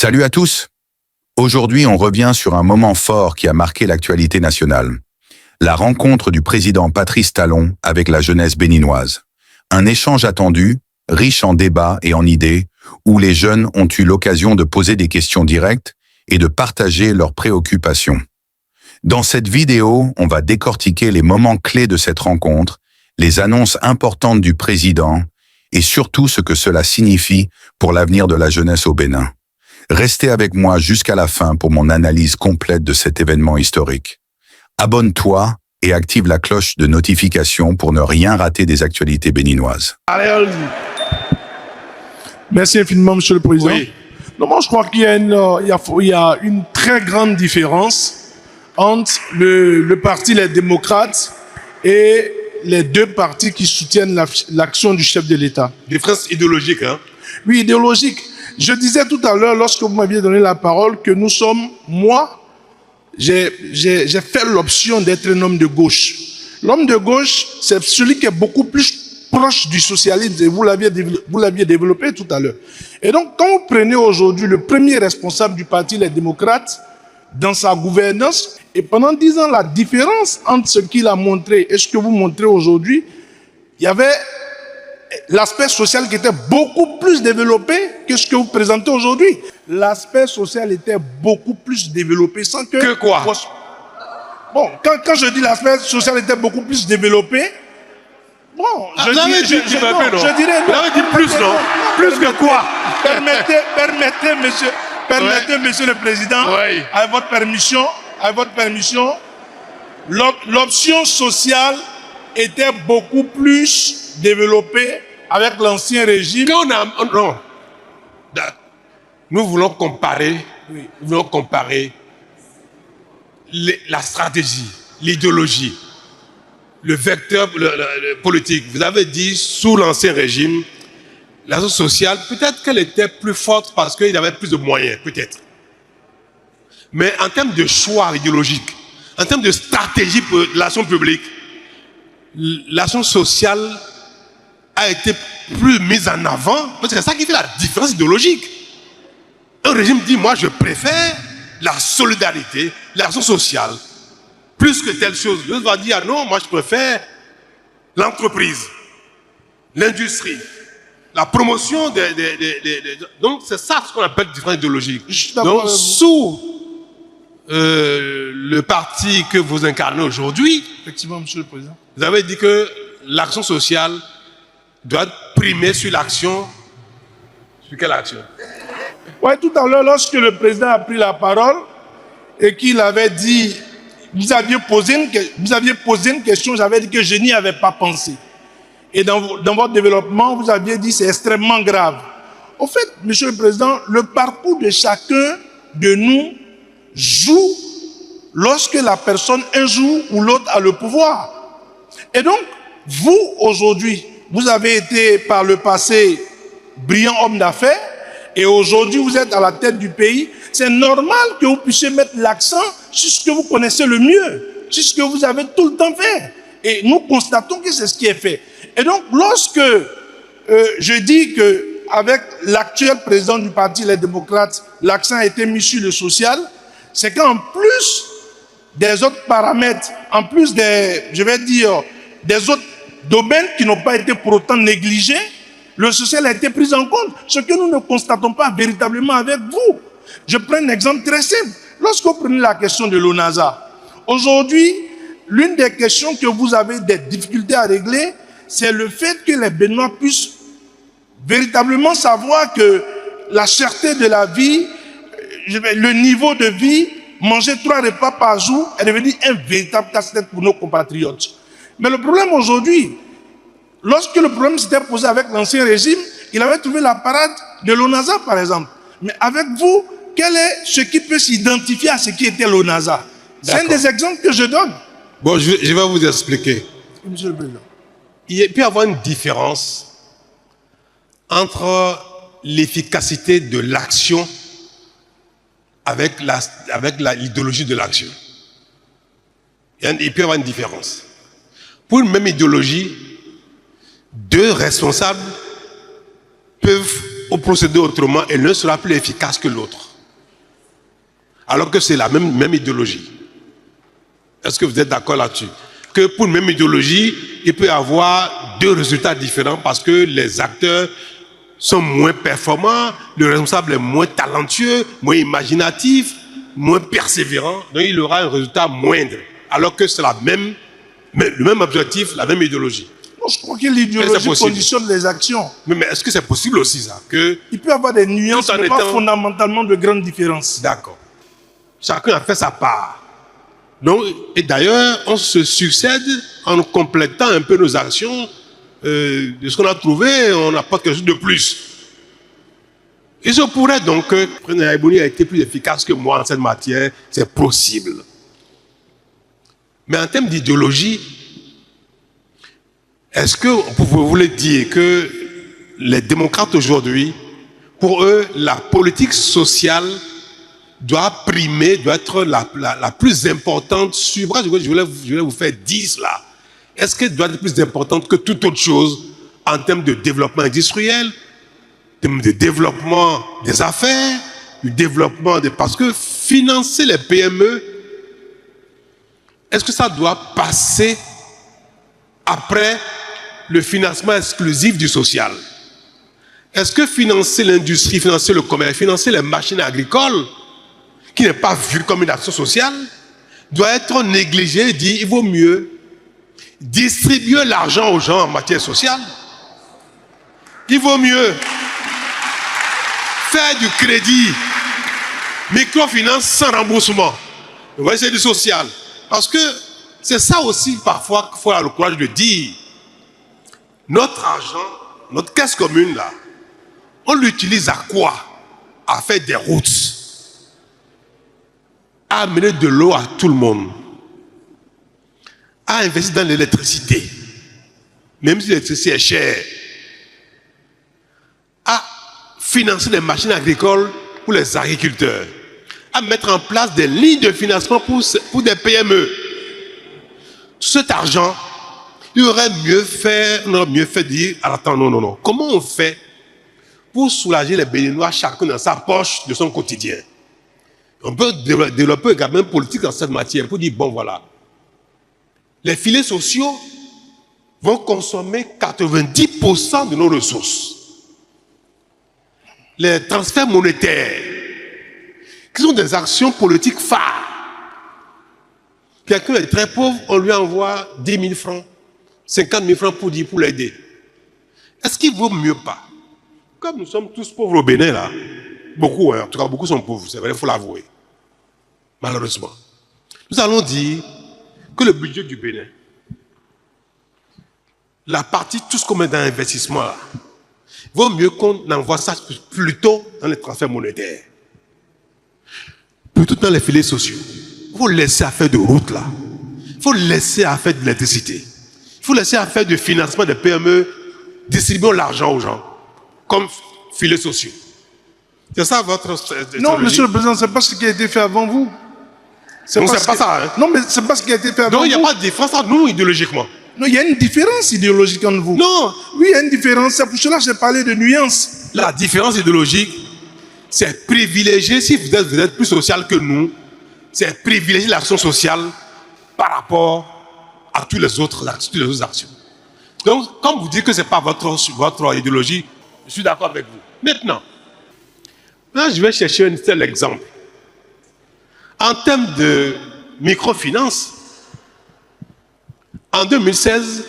Salut à tous. Aujourd'hui, on revient sur un moment fort qui a marqué l'actualité nationale. La rencontre du président Patrice Talon avec la jeunesse béninoise. Un échange attendu, riche en débats et en idées, où les jeunes ont eu l'occasion de poser des questions directes et de partager leurs préoccupations. Dans cette vidéo, on va décortiquer les moments clés de cette rencontre, les annonces importantes du président et surtout ce que cela signifie pour l'avenir de la jeunesse au Bénin. Restez avec moi jusqu'à la fin pour mon analyse complète de cet événement historique. Abonne-toi et active la cloche de notification pour ne rien rater des actualités béninoises. Allez. Merci infiniment, Monsieur le Président. Oui. Non, moi, je crois qu'il y a une très grande différence entre le parti Les Démocrates et les deux partis qui soutiennent l'action du chef de l'État. Différence idéologique, hein? Oui, idéologique. Je disais tout à l'heure, lorsque vous m'aviez donné la parole, que nous sommes, j'ai fait l'option d'être un homme de gauche. L'homme de gauche, c'est celui qui est beaucoup plus proche du socialisme, et vous l'aviez développé tout à l'heure. Et donc, quand vous prenez aujourd'hui le premier responsable du parti Les Démocrates dans sa gouvernance, et pendant 10 ans, la différence entre ce qu'il a montré et ce que vous montrez aujourd'hui, il y avait l'aspect social qui était beaucoup plus développé que ce que vous présentez aujourd'hui. L'aspect social était beaucoup plus développé sans que... Que quoi? Bon, quand je dis l'aspect social était beaucoup plus développé, bon, je dirais non. Vous avez dit plus, non? Plus que quoi? Permettez, monsieur le Président, Oui. avec votre permission, l'option sociale était beaucoup plus développée avec l'ancien régime. Non. Nous voulons comparer, la stratégie, l'idéologie, le vecteur le politique. Vous avez dit, sous l'ancien régime, la zone sociale, peut-être qu'elle était plus forte parce qu'il avait plus de moyens, peut-être. Mais en termes de choix idéologiques, en termes de stratégie pour l'action publique, l'action sociale a été plus mise en avant, parce que c'est ça qui fait la différence idéologique. Un régime dit, moi je préfère la solidarité, l'action sociale, plus que telle chose. L'autre va dire, non, moi je préfère l'entreprise, l'industrie, la promotion donc c'est ça ce qu'on appelle différence idéologique. Donc sous le parti que vous incarnez aujourd'hui, Effectivement, Monsieur le Président. vous avez dit que l'action sociale doit primer sur l'action. Sur quelle action? Oui, tout à l'heure, lorsque le Président a pris la parole et qu'il avait dit, vous aviez posé une question, j'avais dit que je n'y avais pas pensé. Et dans votre développement, vous aviez dit c'est extrêmement grave. Au fait, Monsieur le Président, le parcours de chacun de nous joue lorsque la personne, un jour ou l'autre, a le pouvoir. Et donc, vous, aujourd'hui, vous avez été par le passé brillant homme d'affaires et aujourd'hui, vous êtes à la tête du pays. C'est normal que vous puissiez mettre l'accent sur ce que vous connaissez le mieux, sur ce que vous avez tout le temps fait. Et nous constatons que c'est ce qui est fait. Et donc, lorsque je dis qu'avec l'actuel président du parti, les démocrates, l'accent a été mis sur le social, c'est qu'en plus des autres paramètres, en plus des autres domaines qui n'ont pas été pour autant négligés, le social a été pris en compte, ce que nous ne constatons pas véritablement avec vous. Je prends un exemple très simple. Lorsque vous prenez la question de l'ONASA, aujourd'hui, l'une des questions que vous avez des difficultés à régler, c'est le fait que les Béninois puissent véritablement savoir que la cherté de la vie, le niveau de vie, manger 3 repas par jour est devenu un véritable casse-tête pour nos compatriotes. Mais le problème aujourd'hui, lorsque le problème s'était posé avec l'ancien régime, il avait trouvé la parade de l'ONASA, par exemple. Mais avec vous, quel est ce qui peut s'identifier à ce qui était l'ONASA? C'est un des exemples que je donne. Bon, je vais vous expliquer. Monsieur le Président. Il peut y avoir une différence entre l'efficacité de l'action avec l'idéologie de l'action. Il peut y avoir une différence. Pour une même idéologie, 2 responsables peuvent procéder autrement et l'un sera plus efficace que l'autre. alors que c'est la même idéologie. Est-ce que vous êtes d'accord là-dessus? Que pour une même idéologie, il peut y avoir deux résultats différents parce que les acteurs sont moins performants, le responsable est moins talentueux, moins imaginatif, moins persévérant, donc il aura un résultat moindre, alors que c'est le même objectif, la même idéologie. Je crois que l'idéologie conditionne les actions. Mais est-ce que c'est possible aussi ça que il peut y avoir des nuances, mais pas fondamentalement de grandes différences. D'accord. Chacun a fait sa part. Donc, et d'ailleurs, on se succède en complétant un peu nos actions. De ce qu'on a trouvé, on apporte quelque chose de plus. Et je pourrais donc que le président Yahya a été plus efficace que moi en cette matière, c'est possible. Mais en termes d'idéologie, est-ce que vous voulez dire que les démocrates aujourd'hui, pour eux, la politique sociale doit primer, doit être la plus importante sur... Je voulais vous faire 10 là. Est-ce qu'elle doit être plus importante que toute autre chose en termes de développement industriel, en termes de développement des affaires, du développement de... Parce que financer les PME, est-ce que ça doit passer après le financement exclusif du social? Est-ce que financer l'industrie, financer le commerce, financer les machines agricoles, qui n'est pas vu comme une action sociale, doit être négligé et dit il vaut mieux distribuer l'argent aux gens en matière sociale. Il vaut mieux faire du crédit, microfinance sans remboursement. Vous voyez, c'est du social. Parce que c'est ça aussi parfois qu'il faut avoir le courage de dire. Notre argent, notre caisse commune là, on l'utilise à quoi? À faire des routes, à amener de l'eau à tout le monde, à investir dans l'électricité, même si l'électricité est chère, à financer des machines agricoles pour les agriculteurs, à mettre en place des lignes de financement pour des PME. Tout cet argent, il aurait mieux fait de dire, attends, non. Comment on fait pour soulager les Béninois, chacun dans sa poche de son quotidien? On peut développer également une politique dans cette matière pour dire, bon voilà, les filets sociaux vont consommer 90% de nos ressources. Les transferts monétaires, qui sont des actions politiques phares. Quelqu'un est très pauvre, on lui envoie 10 000 francs, 50 000 francs pour l'aider. Est-ce qu'il vaut mieux pas? Comme nous sommes tous pauvres au Bénin, là, beaucoup, en tout cas beaucoup sont pauvres, c'est vrai, il faut l'avouer. Malheureusement. Nous allons dire que le budget du Bénin, la partie, tout ce qu'on met dans l'investissement, là, vaut mieux qu'on envoie ça plutôt dans les transferts monétaires. Plutôt dans les filets sociaux. Il faut laisser à faire de routes là. Il faut laisser à faire de l'électricité. Il faut laisser à faire du financement des PME. Distribuons l'argent aux gens. Comme filets sociaux. C'est ça votre... Non, monsieur le président, ce n'est pas ce qui a été fait avant vous. Non, c'est pas ça. Hein? Non, mais ce n'est pas ce qui a été fait avant vous. Donc il n'y a pas de différence entre nous idéologiquement. Non, il y a une différence idéologique entre vous. Non. Oui, il y a une différence. C'est pour cela que j'ai parlé de nuances. La différence idéologique, c'est privilégier, si vous êtes plus social que nous, c'est privilégier l'action sociale par rapport à toutes les autres actions. Donc, comme vous dites que ce n'est pas votre idéologie, je suis d'accord avec vous. Maintenant, je vais chercher un seul exemple. En termes de microfinance, en 2016,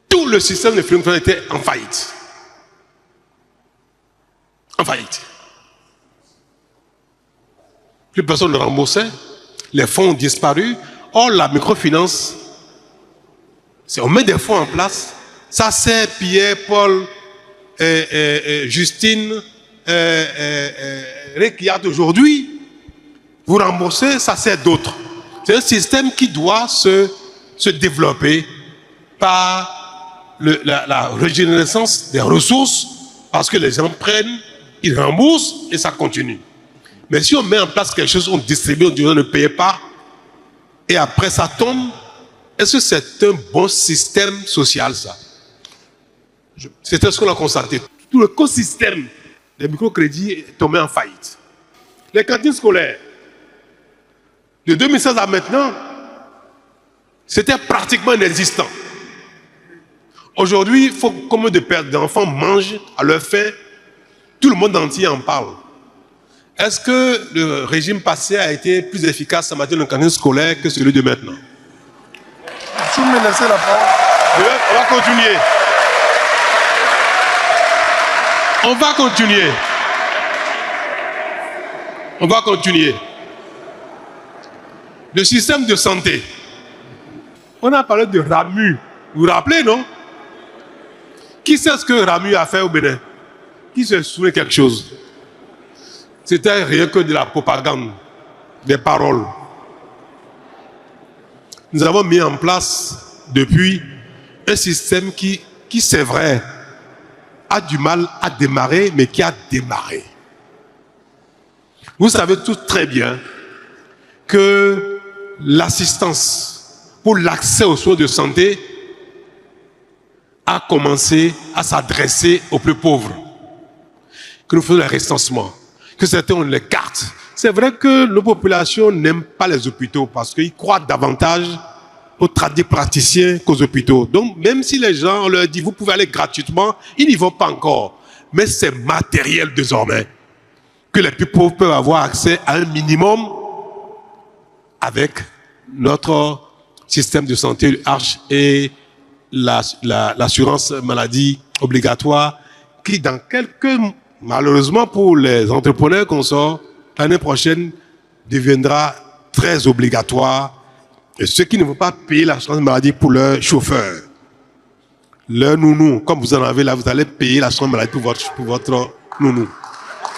tout le système de financement était en faillite. En faillite. Plus personne ne remboursait, les fonds ont disparu. Or, la microfinance, on met des fonds en place. Ça, c'est Pierre, Paul, Justine, Rekiat aujourd'hui. Vous remboursez, ça c'est d'autres. C'est un système qui doit se développer par la régénérescence des ressources, parce que les gens prennent, ils remboursent et ça continue. Mais si on met en place quelque chose, on distribue, on dit on ne paye pas, et après ça tombe, est-ce que c'est un bon système social ça? C'est ce qu'on a constaté. Tout le l'écosystème des microcrédits est tombé en faillite. Les cantines scolaires, De 2016 à maintenant, c'était pratiquement inexistant. Aujourd'hui, il faut combien de pères d'enfants mangent à leur faim, tout le monde entier en parle. Est-ce que le régime passé a été plus efficace en matière de cantine scolaire que celui de maintenant? Si vous me laissez la parole. On va continuer. On va continuer. On va continuer. Le système de santé. On a parlé de RAMU. Vous vous rappelez, non? Qui sait ce que RAMU a fait au Bénin? Qui se souvient quelque chose? C'était rien que de la propagande, des paroles. Nous avons mis en place depuis un système qui c'est vrai, a du mal à démarrer, mais qui a démarré. Vous savez tous très bien que l'assistance pour l'accès aux soins de santé a commencé à s'adresser aux plus pauvres. Que nous faisons le recensement, que certains ont les cartes. C'est vrai que nos populations n'aiment pas les hôpitaux parce qu'ils croient davantage aux praticiens qu'aux hôpitaux. Donc, même si les gens leur disent, vous pouvez aller gratuitement, ils n'y vont pas encore. Mais c'est matériel désormais que les plus pauvres peuvent avoir accès à un minimum avec notre système de santé Arche et l'assurance maladie obligatoire qui, dans malheureusement pour les entrepreneurs qu'on sort, l'année prochaine deviendra très obligatoire. Et ceux qui ne vont pas payer l'assurance maladie pour leur chauffeur, leur nounou, comme vous en avez là, vous allez payer l'assurance maladie pour votre nounou.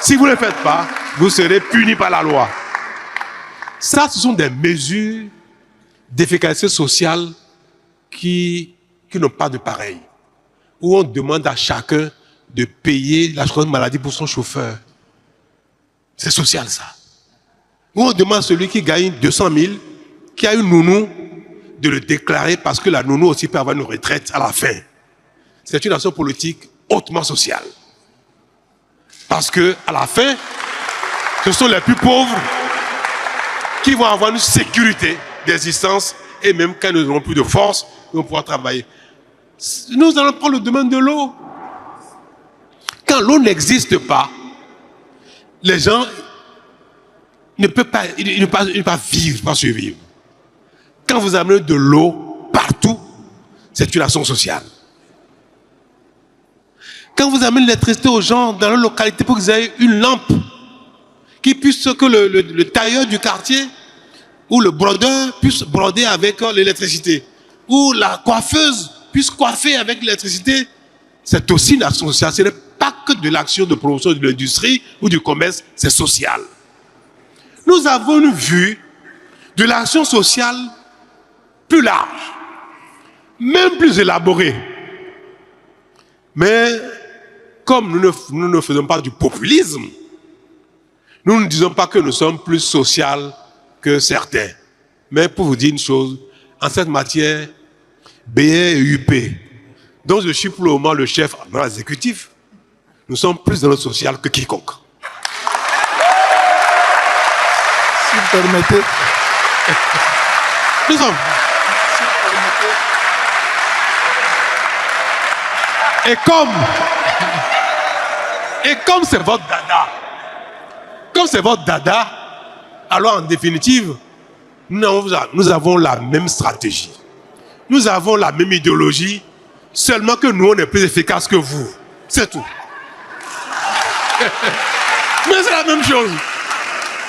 Si vous ne le faites pas, vous serez puni par la loi. Ça, ce sont des mesures d'efficacité sociale qui n'ont pas de pareil. Où on demande à chacun de payer l'assurance maladie pour son chauffeur. C'est social, ça. Où on demande à celui qui gagne 200 000, qui a une nounou, de le déclarer parce que la nounou aussi peut avoir une retraite à la fin. C'est une action politique hautement sociale. Parce que à la fin, ce sont les plus pauvres qui vont avoir une sécurité d'existence et même quand nous n'aurons plus de force, nous pourrons travailler. Nous allons prendre le domaine de l'eau. Quand l'eau n'existe pas, les gens ne peuvent pas, ils ne peuvent pas vivre, pas survivre. Quand vous amenez de l'eau partout, c'est une action sociale. Quand vous amenez l'électricité aux gens dans leur localité pour qu'ils aient une lampe qui puisse, que le tailleur du quartier ou le brodeur puisse broder avec l'électricité, ou la coiffeuse puisse coiffer avec l'électricité, c'est aussi une action sociale. Ce n'est pas que de l'action de promotion de l'industrie ou du commerce, c'est social. Nous avons une vue de l'action sociale plus large, même plus élaborée. Mais comme nous ne faisons pas du populisme, nous ne disons pas que nous sommes plus sociaux que certains. Mais pour vous dire une chose, en cette matière, BR et UP, dont je suis pour le moment le chef dans l'exécutif, nous sommes plus dans le social que quiconque. Si vous permettez. Nous sommes. Et comme c'est votre dada, alors en définitive, nous avons la même stratégie. Nous avons la même idéologie, seulement que nous, on est plus efficace que vous. C'est tout. Mais c'est la même chose.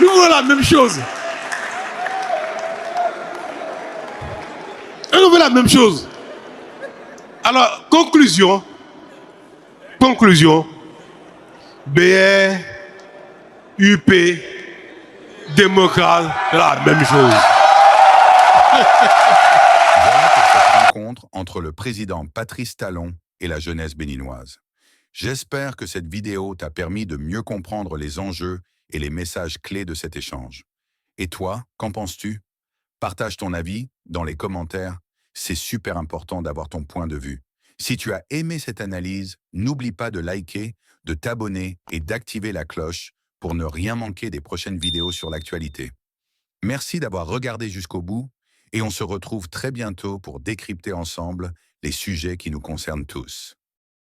Nous voulons la même chose. Et nous voulons la même chose. Alors, conclusion. BR, UP, démocrate, la même chose. Voilà pour cette rencontre entre le président Patrice Talon et la jeunesse béninoise. J'espère que cette vidéo t'a permis de mieux comprendre les enjeux et les messages clés de cet échange. Et toi, qu'en penses-tu? Partage ton avis dans les commentaires. C'est super important d'avoir ton point de vue. Si tu as aimé cette analyse, n'oublie pas de liker, de t'abonner et d'activer la cloche pour ne rien manquer des prochaines vidéos sur l'actualité. Merci d'avoir regardé jusqu'au bout et on se retrouve très bientôt pour décrypter ensemble les sujets qui nous concernent tous.